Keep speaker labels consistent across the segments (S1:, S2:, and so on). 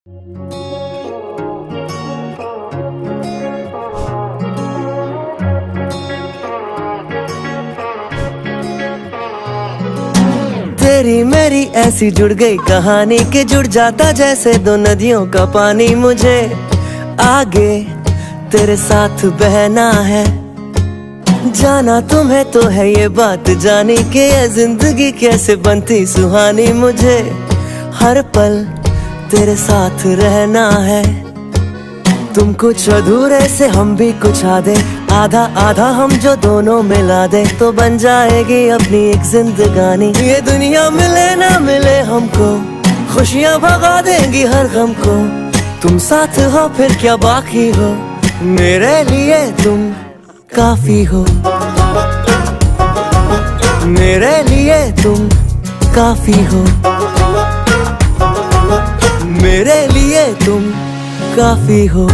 S1: तेरी मेरी ऐसी जुड़ गई कहानी कि जुड़ जाता जैसे दो नदियों का पानी। मुझे आगे तेरे साथ बहना है, जाना तुम्हें तो है ये बात जानी कि ये जिंदगी कैसे बनती सुहानी। मुझे हर पल तेरे साथ रहना है, तुम कुछ अधूरे से हम भी कुछ आधे, आधा आधा हम जो दोनों मिला दे तो बन जाएगी अपनी एक जिंदगानी। ये दुनिया मिले ना मिले हमको, खुशियाँ भगा देंगी हर गम को। तुम साथ हो फिर क्या बाकी हो, मेरे लिए तुम काफी हो। मेरे लिए तुम काफी हो, मेरे लिए तुम काफी हो।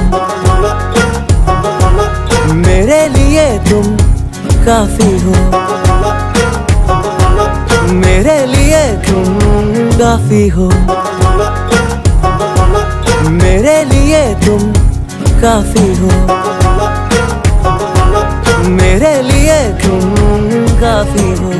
S1: मेरे लिए तुम काफी हो, मेरे लिए तुम काफी हो। मेरे लिए तुम काफी हो, मेरे लिए तुम काफी हो।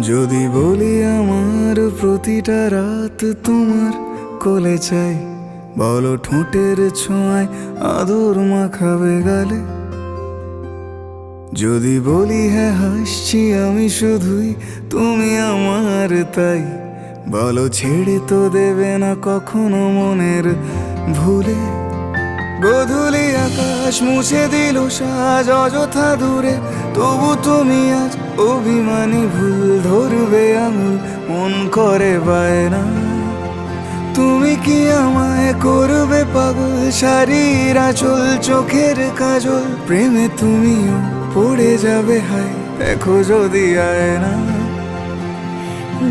S2: যদি বলি আমার প্রতিটা রাত তোমার কোলে চাই, বলো ঠোঁটের ছোঁয়ায় আদর মাখাবে গালে। যদি বলি হ্যাঁ হাসছি আমি শুধুই, তুমি আমার তাই, বলো ছেড়ে তো দেবে না কখনো মনের ভুলে। গোধূলি আকাশ মুছে দিল সাজ অযথা দূরে, তবু তুমি আজ অভিমানী ভুল ধরবে আঙুল, মন করে বায়না। তুমি কি আমায় করবে পাগল, শাড়ির আঁচল চোখের কাজল, প্রেমে তুমিও পড়ে যাবে হায় দেখো যদি আয়না।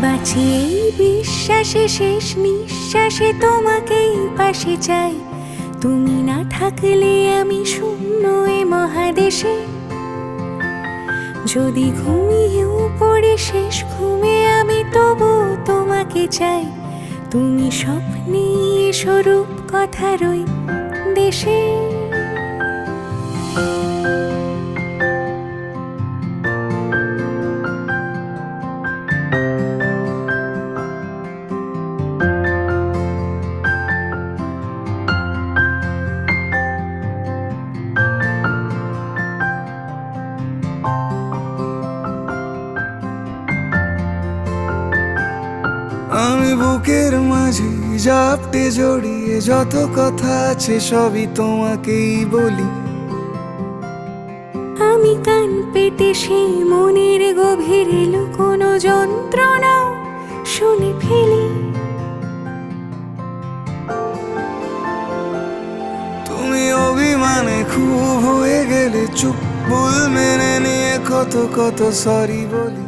S3: বাঁচি এই বিশ্বাসে শেষ নিঃশ্বাসে তোমাকেই পাশে চাই, তুমি না থাকলে আমি শূন্য এ মহাদেশে। যদি ঘুমিয়েও পড়ে শেষ ঘুমে আমি তবু তোমাকে চাই, তুমি স্বপ্নে স্বরূপ কথার ওই দেশে।
S2: আমি বুকের মাঝে জাপটে জড়িয়ে যত কথা আছে সবই তোমাকেই বলি।
S3: আমি কান পেতে সেই মনের গভীরে লুকোনো যন্ত্রণা শুনে ফেলি।
S2: তুমি অভিমানে খুব হয়ে গেলে চুপ, ভুল মেনে নিয়ে কত কত সরি বলি।